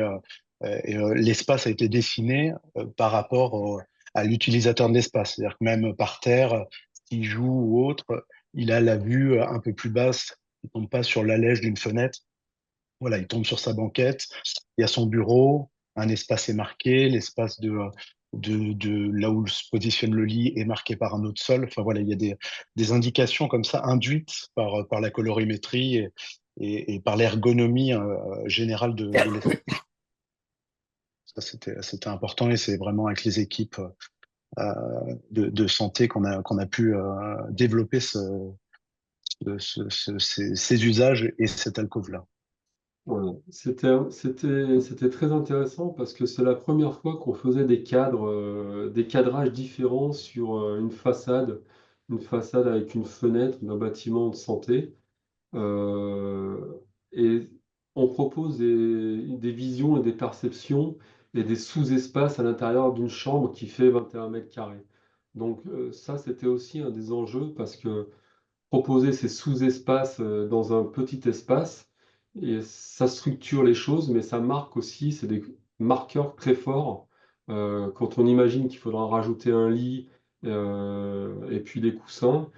l'espace a été dessiné par rapport à l'utilisateur de l'espace. C'est-à-dire que même par terre, s'il joue ou autre, il a la vue un peu plus basse. Il ne tombe pas sur l'allège d'une fenêtre. Voilà, il tombe sur sa banquette, il y a son bureau, un espace est marqué, l'espace de là où se positionne le lit est marqué par un autre sol. Enfin voilà, il y a des indications comme ça induites par la colorimétrie et par l'ergonomie générale de l'espace. Ça, c'était important et c'est vraiment avec les équipes de santé qu'on a pu développer ces usages et cette alcôve-là. Voilà. C'était très intéressant parce que c'est la première fois qu'on faisait des cadres, des cadrages différents sur une façade avec une fenêtre d'un bâtiment de santé. Euh, et on propose des visions et des perceptions et des sous-espaces à l'intérieur d'une chambre qui fait 21 mètres carrés. Donc ça, c'était aussi un des enjeux parce que proposer ces sous-espaces dans un petit espace, et ça structure les choses, mais ça marque aussi, c'est des marqueurs très forts. Quand on imagine qu'il faudra rajouter un lit et puis des coussins,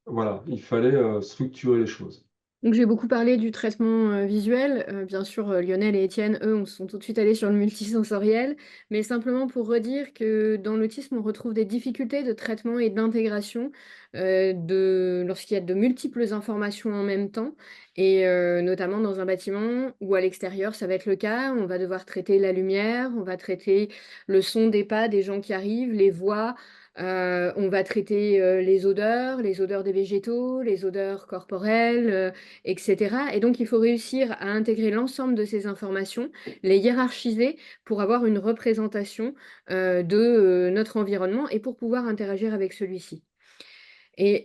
voilà, il fallait structurer les choses. Donc j'ai beaucoup parlé du traitement visuel. Bien sûr, Lionel et Étienne, eux, on sont tout de suite allés sur le multisensoriel, mais simplement pour redire que dans l'autisme, on retrouve des difficultés de traitement et d'intégration lorsqu'il y a de multiples informations en même temps, et notamment dans un bâtiment ou à l'extérieur, ça va être le cas. On va devoir traiter la lumière, on va traiter le son des pas des gens qui arrivent, les voix. On va traiter les odeurs des végétaux, les odeurs corporelles, etc. Et donc, il faut réussir à intégrer l'ensemble de ces informations, les hiérarchiser pour avoir une représentation de notre environnement et pour pouvoir interagir avec celui-ci. Et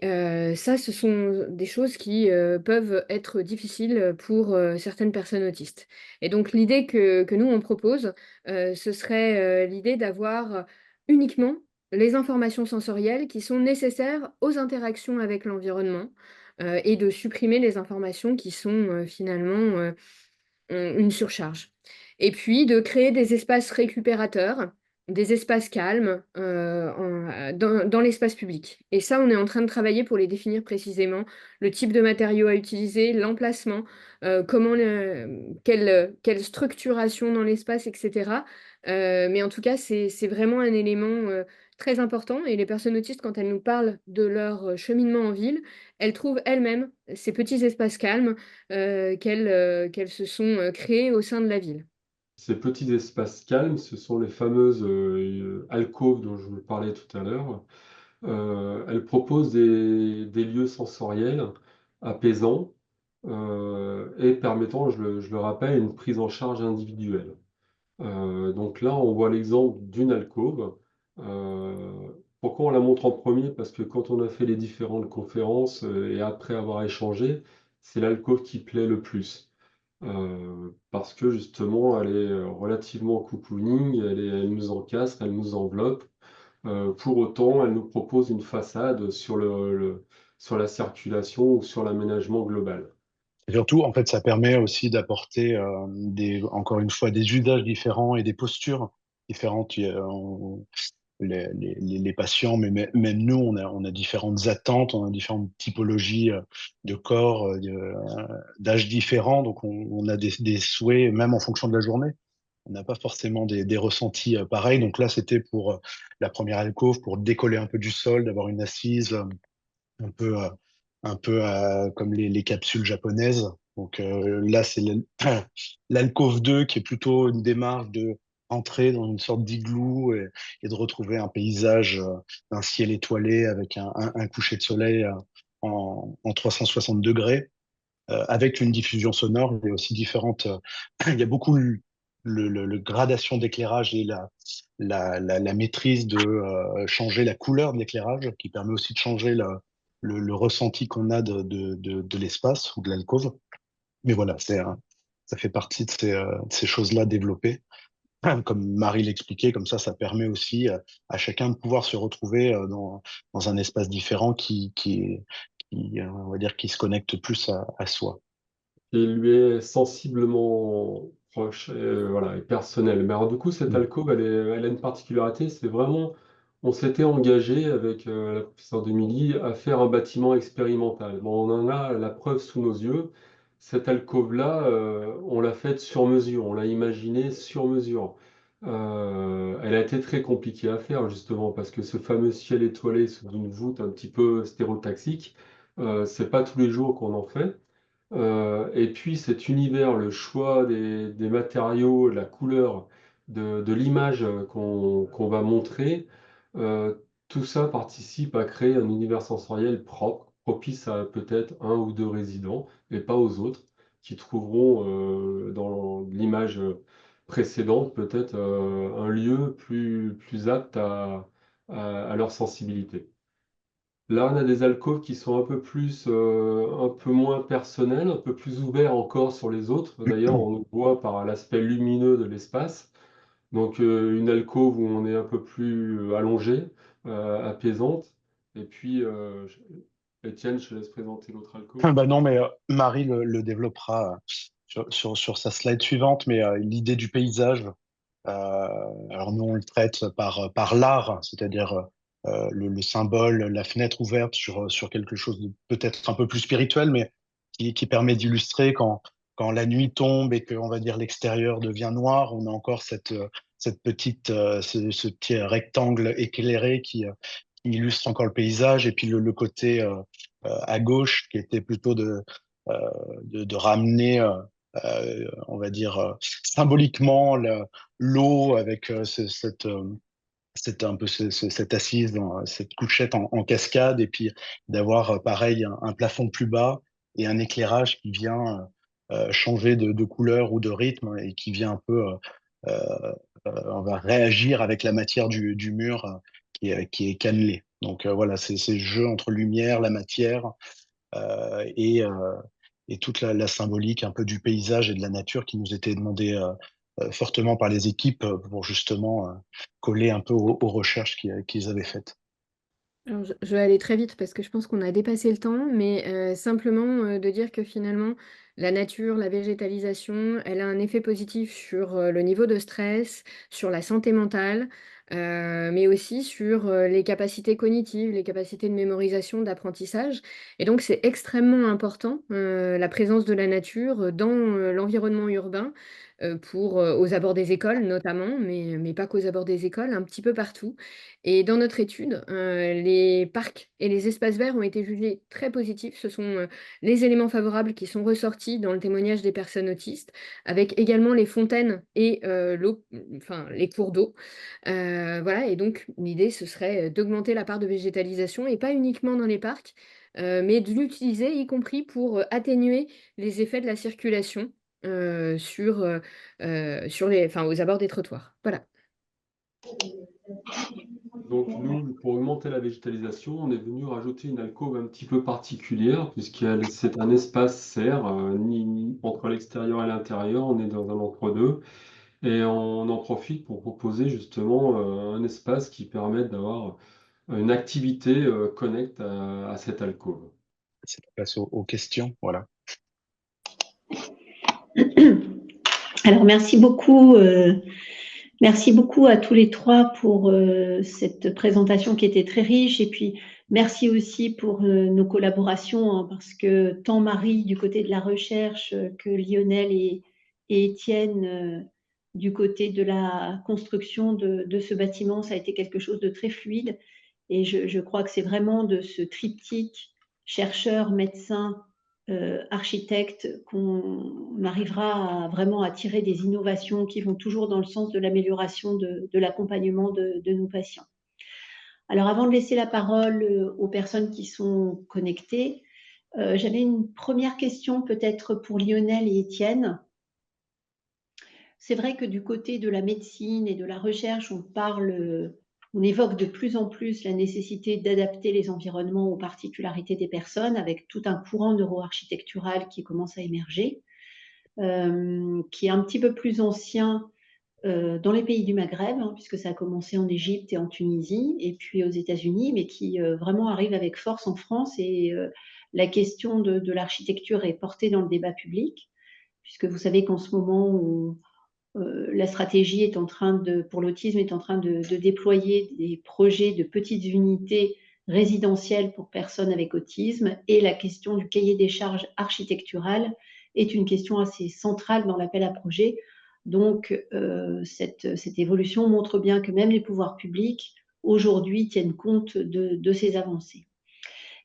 ça, ce sont des choses qui peuvent être difficiles pour certaines personnes autistes. Et donc, l'idée que nous, on propose, ce serait l'idée d'avoir uniquement les informations sensorielles qui sont nécessaires aux interactions avec l'environnement et de supprimer les informations qui sont finalement une surcharge. Et puis de créer des espaces récupérateurs, des espaces calmes dans l'espace public. Et ça, on est en train de travailler pour les définir précisément, le type de matériaux à utiliser, l'emplacement, quelle structuration dans l'espace, etc. Mais en tout cas, c'est vraiment un élément très important. Et les personnes autistes, quand elles nous parlent de leur cheminement en ville, elles trouvent elles-mêmes ces petits espaces calmes qu'elles se sont créées au sein de la ville. Ces petits espaces calmes, ce sont les fameuses alcôves dont je vous parlais tout à l'heure. Elles proposent des lieux sensoriels apaisants et permettant, je le rappelle, une prise en charge individuelle. Donc là, on voit l'exemple d'une alcôve. Euh, Pourquoi on la montre en premier? Parce que quand on a fait les différentes conférences et après avoir échangé, c'est l'alcôve qui plaît le plus. Parce que justement, elle est relativement cocooning, elle nous encastre, elle nous enveloppe. Pour autant, elle nous propose une façade sur sur la circulation ou sur l'aménagement global. Et surtout, en fait, ça permet aussi d'apporter encore une fois, des usages différents et des postures différentes. Les patients, mais même nous, on a différentes attentes, on a différentes typologies de corps, d'âges différents, donc on a des souhaits, même en fonction de la journée. On n'a pas forcément des ressentis pareils. Donc là, c'était pour la première alcôve, pour décoller un peu du sol, d'avoir une assise un peu, comme les capsules japonaises. Donc là, c'est l'alcôve 2 qui est plutôt une démarche de entrer dans une sorte d'igloo et de retrouver un paysage, un ciel étoilé avec un coucher de soleil en 360 degrés, avec une diffusion sonore et aussi différente. Il y a beaucoup le gradation d'éclairage et la maîtrise de changer la couleur de l'éclairage, qui permet aussi de changer le ressenti qu'on a de l'espace ou de l'alcôve. Mais voilà, ça fait partie de ces choses-là développées. Comme Marie l'expliquait, comme ça permet aussi à chacun de pouvoir se retrouver dans un espace différent on va dire, qui se connecte plus à soi. Et lui est sensiblement proche voilà, et personnelle. Mais alors du coup, cette alcôve, elle a une particularité, c'est vraiment, on s'était engagé avec la professeure d'Émilie à faire un bâtiment expérimental. Bon, on en a la preuve sous nos yeux. Cette alcôve-là, on l'a faite sur mesure, on l'a imaginée sur mesure. Elle a été très compliquée à faire justement parce que ce fameux ciel étoilé sous une voûte un petit peu stéréotaxique, c'est pas tous les jours qu'on en fait. Et puis cet univers, le choix des matériaux, la couleur de l'image qu'on va montrer, euh, tout ça participe à créer un univers sensoriel propre, propice à peut-être un ou deux résidents, et pas aux autres, qui trouveront dans l'image précédente peut-être un lieu plus apte à leur sensibilité. Là, on a des alcôves qui sont un peu plus, un peu moins personnels, un peu plus ouverts encore sur les autres. D'ailleurs, on le voit par l'aspect lumineux de l'espace. Donc, une alcôve où on est un peu plus allongé, apaisante. Et puis, Étienne, je te laisse présenter l'autre alcôve. Bah non, mais Marie le développera sur sa slide suivante, mais l'idée du paysage, alors nous on le traite par l'art, c'est-à-dire le symbole, la fenêtre ouverte sur quelque chose de peut-être un peu plus spirituel, mais qui permet d'illustrer quand la nuit tombe et que, on va dire, l'extérieur devient noir, on a encore cette petite, ce petit rectangle éclairé qui illustre encore le paysage, et puis le côté à gauche qui était plutôt euh, de ramener, on va dire, symboliquement l'eau avec cette un peu cette assise dans cette couchette en cascade, et puis d'avoir pareil un plafond plus bas et un éclairage qui vient changer de couleur ou de rythme et qui vient un peu on va réagir avec la matière du mur qui est cannelée. Donc voilà, c'est ce jeu entre lumière, la matière euh, et, euh, et toute la symbolique un peu du paysage et de la nature qui nous était demandé fortement par les équipes pour justement coller un peu aux recherches qu'ils avaient faites. Alors, je vais aller très vite parce que je pense qu'on a dépassé le temps, mais simplement de dire que finalement, la nature, la végétalisation, elle a un effet positif sur le niveau de stress, sur la santé mentale, mais aussi sur les capacités cognitives, les capacités de mémorisation, d'apprentissage. Et donc, c'est extrêmement important, la présence de la nature dans l'environnement urbain, aux abords des écoles notamment, mais pas qu'aux abords des écoles, un petit peu partout. Et dans notre étude, les parcs et les espaces verts ont été jugés très positifs. Ce sont les éléments favorables qui sont ressortis dans le témoignage des personnes autistes, avec également les fontaines et l'eau, enfin les cours d'eau. Voilà, et donc l'idée, ce serait d'augmenter la part de végétalisation, et pas uniquement dans les parcs, mais de l'utiliser, y compris pour atténuer les effets de la circulation enfin, aux abords des trottoirs. Voilà. Donc nous, pour augmenter la végétalisation, on est venu rajouter une alcôve un petit peu particulière, c'est un espace serre, entre l'extérieur et l'intérieur, on est dans un entre-deux, et on en profite pour proposer justement un espace qui permette d'avoir une activité connecte à cette alcôve. C'est place aux questions, voilà. Alors, merci beaucoup à tous les trois pour cette présentation qui était très riche, et puis merci aussi pour nos collaborations, hein, parce que tant Marie du côté de la recherche que Lionel et Étienne du côté de la construction de ce bâtiment, ça a été quelque chose de très fluide, et je crois que c'est vraiment de ce triptyque chercheur, médecin, architecte qu'on arrivera vraiment à tirer des innovations qui vont toujours dans le sens de l'amélioration de l'accompagnement de nos patients. Alors, avant de laisser la parole aux personnes qui sont connectées, j'avais une première question peut-être pour Lionel et Étienne. C'est vrai que du côté de la médecine et de la recherche, on évoque de plus en plus la nécessité d'adapter les environnements aux particularités des personnes, avec tout un courant neuroarchitectural qui commence à émerger, qui est un petit peu plus ancien dans les pays du Maghreb, hein, puisque ça a commencé en Égypte et en Tunisie, et puis aux États-Unis, mais qui vraiment arrive avec force en France. Et la question de l'architecture est portée dans le débat public. puisque vous savez qu'en ce moment, la stratégie est en train pour l'autisme est en train de déployer des projets de petites unités résidentielles pour personnes avec autisme, et la question du cahier des charges architectural est une question assez centrale dans l'appel à projet. Donc, cette évolution montre bien que même les pouvoirs publics, aujourd'hui, tiennent compte de ces avancées.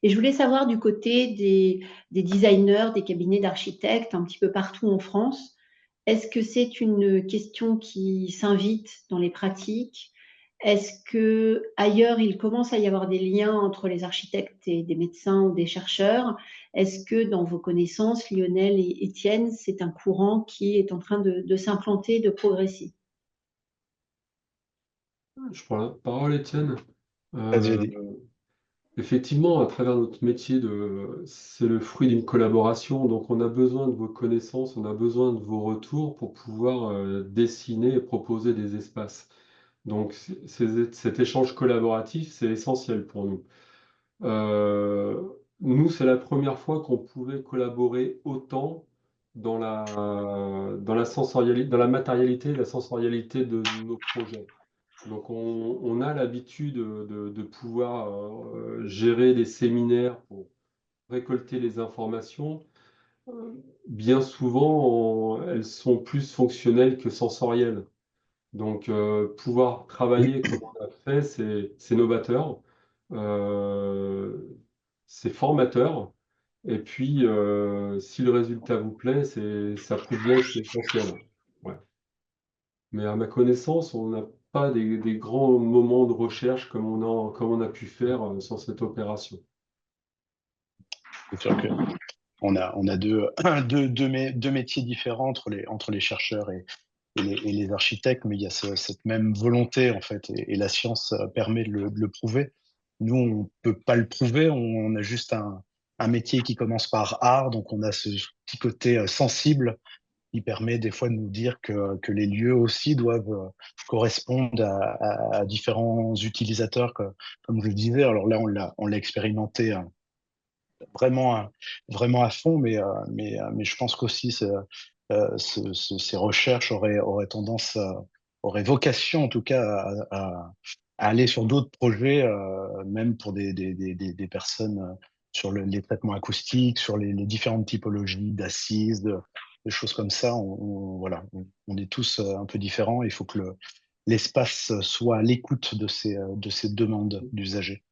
Et je voulais savoir du côté des designers, des cabinets d'architectes un petit peu partout en France, est-ce que c'est une question qui s'invite dans les pratiques? Est-ce qu'ailleurs, il commence à y avoir des liens entre les architectes et des médecins ou des chercheurs? Est-ce que dans vos connaissances, Lionel et Étienne, c'est un courant qui est en train de s'implanter, de progresser? Je prends la parole, Étienne. Vas-y, Euh, vas-y. Effectivement, à travers notre métier, c'est le fruit d'une collaboration, donc on a besoin de vos connaissances, on a besoin de vos retours pour pouvoir dessiner et proposer des espaces. Donc cet échange collaboratif, c'est essentiel pour nous. Euh, Nous, c'est la première fois qu'on pouvait collaborer autant dans la sensorialité, dans la matérialité et la sensorialité de nos projets. Donc, on a l'habitude de pouvoir gérer des séminaires pour récolter les informations. Bien souvent, elles sont plus fonctionnelles que sensorielles. Donc, pouvoir travailler comme on a fait, c'est novateur, euh, c'est formateur. Et puis, si le résultat vous plaît, ça prouve bien que c'est essentiel. Ouais. Mais à ma connaissance, on n'a pas des grands moments de recherche comme on a pu faire sur cette opération. C'est sûr que on a deux métiers différents entre les chercheurs et les architectes, mais il y a cette même volonté, en fait, et la science permet de le prouver. Nous, on peut pas le prouver, on a juste un métier qui commence par art, donc on a ce petit côté sensible qui permet des fois de nous dire que les lieux aussi doivent correspondre à différents utilisateurs, comme je le disais. Alors là, on l'a expérimenté vraiment, vraiment à fond, mais je pense qu'aussi ces recherches auraient tendance, auraient vocation en tout cas à aller sur d'autres projets, même pour des personnes sur les traitements acoustiques, sur les différentes typologies d'assises, des choses comme ça. Voilà, on est tous un peu différents. Il faut que l'espace soit à l'écoute de ces demandes d'usagers.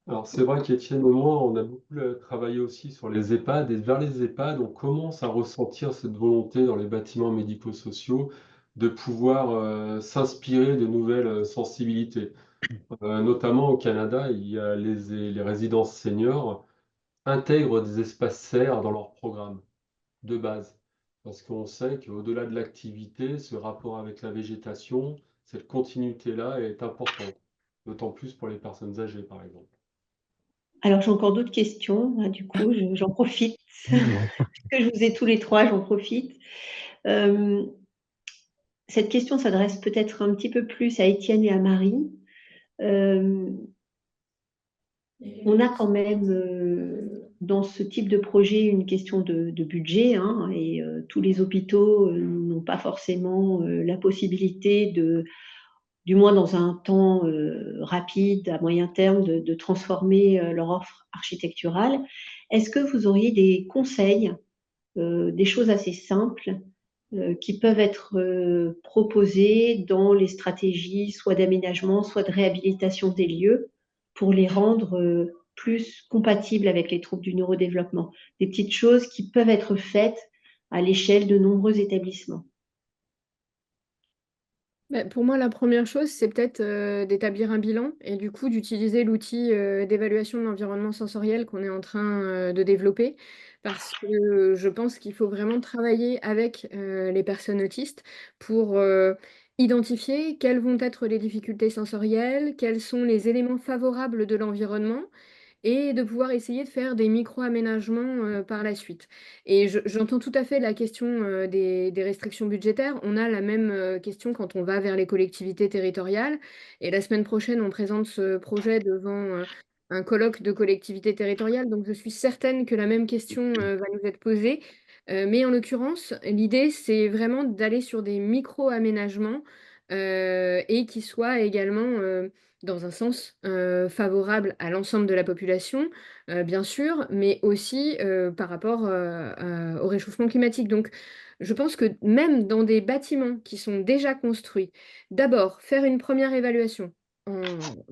Alors, c'est vrai qu'Étienne et moi, on a beaucoup travaillé aussi sur les EHPAD, et vers les EHPAD, on commence à ressentir cette volonté dans les bâtiments médico-sociaux de pouvoir s'inspirer de nouvelles sensibilités. Notamment au Canada, il y a les résidences seniors intègrent des espaces serres dans leur programme de base. Parce qu'on sait qu'au-delà de l'activité, ce rapport avec la végétation, cette continuité-là est importante, d'autant plus pour les personnes âgées, par exemple. Alors, j'ai encore d'autres questions, hein, du coup, j'en profite. Que je vous ai tous les trois, j'en profite. Cette question s'adresse peut-être un petit peu plus à Étienne et à Marie. On a quand même dans ce type de projet une question de budget, hein, et tous les hôpitaux n'ont pas forcément la possibilité du moins dans un temps rapide, à moyen terme, de transformer leur offre architecturale. Est-ce que vous auriez des conseils, des choses assez simples qui peuvent être proposées dans les stratégies soit d'aménagement, soit de réhabilitation des lieux pour les rendre plus compatibles avec les troubles du neurodéveloppement? Des petites choses qui peuvent être faites à l'échelle de nombreux établissements. Pour moi, la première chose, c'est peut-être d'établir un bilan et du coup d'utiliser l'outil d'évaluation de l'environnement sensoriel qu'on est en train de développer parce que je pense qu'il faut vraiment travailler avec les personnes autistes pour identifier quelles vont être les difficultés sensorielles, quels sont les éléments favorables de l'environnement et de pouvoir essayer de faire des micro-aménagements par la suite. Et j'entends tout à fait la question des restrictions budgétaires. On a la même question quand on va vers les collectivités territoriales. Et la semaine prochaine, on présente ce projet devant un colloque de collectivités territoriales. Donc, je suis certaine que la même question va nous être posée. Mais en l'occurrence, l'idée, c'est vraiment d'aller sur des micro-aménagements et qui soient également dans un sens favorable à l'ensemble de la population, bien sûr, mais aussi par rapport au réchauffement climatique. Donc, je pense que même dans des bâtiments qui sont déjà construits, d'abord faire une première évaluation en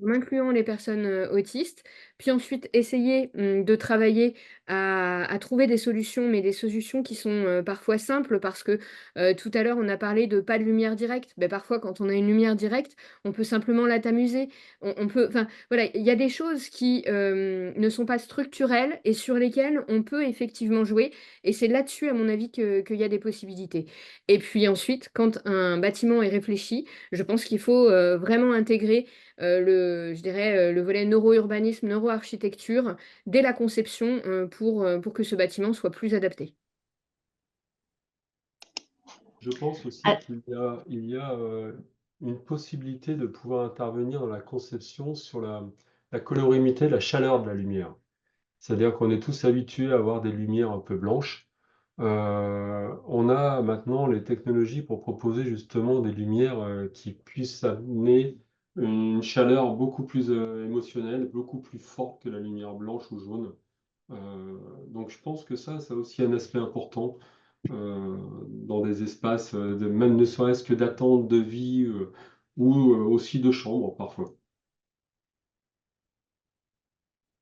incluant les personnes autistes, puis ensuite essayer de travailler à trouver des solutions, mais des solutions qui sont parfois simples parce que tout à l'heure on a parlé de pas de lumière directe. Ben, parfois quand on a une lumière directe, on peut simplement la tamuser. On peut, enfin voilà, il y a des choses qui ne sont pas structurelles et sur lesquelles on peut effectivement jouer. Et c'est là-dessus, à mon avis, qu'il y a des possibilités. Et puis ensuite, quand un bâtiment est réfléchi, je pense qu'il faut vraiment intégrer je dirais, le volet neuro-urbanisme, neuro-architecture dès la conception pour que ce bâtiment soit plus adapté. Je pense aussi Ah, qu'il y a une possibilité de pouvoir intervenir dans la conception sur la colorimétrie, la chaleur de la lumière. C'est-à-dire qu'on est tous habitués à avoir des lumières un peu blanches. On a maintenant les technologies pour proposer justement des lumières qui puissent amener une chaleur beaucoup plus émotionnelle, beaucoup plus forte que la lumière blanche ou jaune. Donc je pense que ça a aussi un aspect important dans des espaces, même ne serait-ce que d'attente de vie ou aussi de chambre parfois.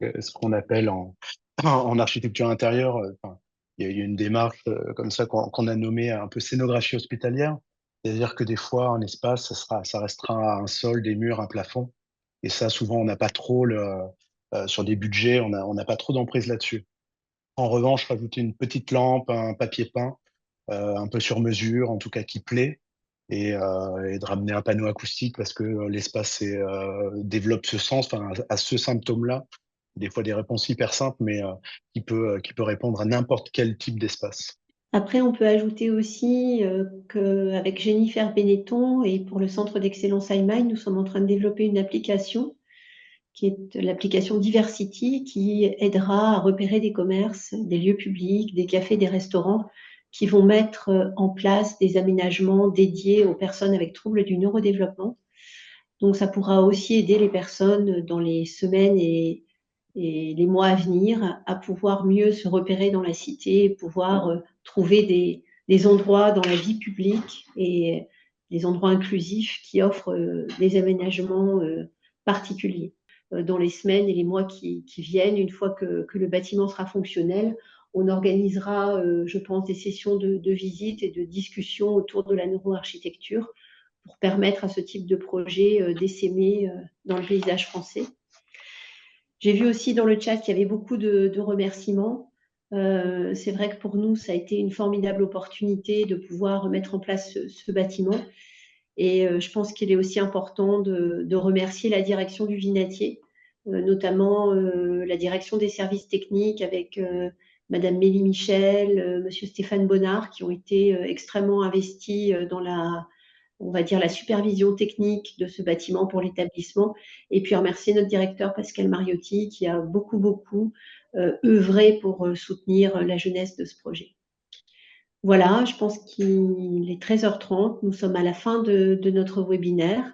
Ce qu'on appelle en architecture intérieure, enfin, il y a une démarche comme ça qu'on a nommée un peu scénographie hospitalière. C'est-à-dire que des fois, un espace, ça restera un sol, des murs, un plafond. Et ça, souvent, on n'a pas trop sur des budgets, on n'a pas trop d'emprise là-dessus. En revanche, rajouter une petite lampe, un papier peint, un peu sur mesure, en tout cas qui plaît, et de ramener un panneau acoustique parce que l'espace développe ce sens, enfin, à ce symptôme-là. Des fois des réponses hyper simples, mais qui peut répondre à n'importe quel type d'espace. Après, on peut ajouter aussi qu'avec Jennifer Benetton et pour le Centre d'excellence iMind, nous sommes en train de développer une application qui est l'application Diversity, qui aidera à repérer des commerces, des lieux publics, des cafés, des restaurants, qui vont mettre en place des aménagements dédiés aux personnes avec troubles du neurodéveloppement. Donc, ça pourra aussi aider les personnes dans les semaines et les mois à venir à pouvoir mieux se repérer dans la cité, pouvoir trouver des endroits dans la vie publique et des endroits inclusifs qui offrent des aménagements particuliers. Dans les semaines et les mois qui viennent, une fois que le bâtiment sera fonctionnel, on organisera, je pense, des sessions de visite et de discussion autour de la neuroarchitecture pour permettre à ce type de projet d'essaimer dans le paysage français. J'ai vu aussi dans le chat qu'il y avait beaucoup de remerciements. C'est vrai que pour nous, ça a été une formidable opportunité de pouvoir mettre en place ce bâtiment. Et je pense qu'il est aussi important de remercier la direction du Vinatier, notamment la direction des services techniques avec Madame Mélie Michel, Monsieur Stéphane Bonnard, qui ont été extrêmement investis dans on va dire, la supervision technique de ce bâtiment pour l'établissement. Et puis remercier notre directeur Pascal Mariotti qui a beaucoup œuvré pour soutenir la jeunesse de ce projet. Voilà, je pense qu'il est 13h30. Nous sommes à la fin de notre webinaire.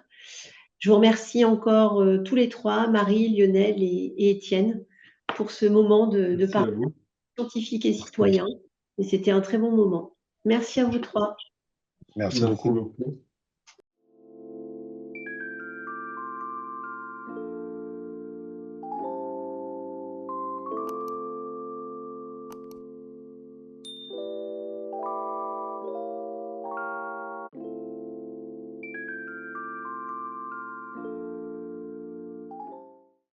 Je vous remercie encore tous les trois, Marie, Lionel et Étienne, pour ce moment de Merci à partage vous. scientifique et citoyen. Et c'était un très bon moment. Merci à vous trois. Merci Merci beaucoup. beaucoup.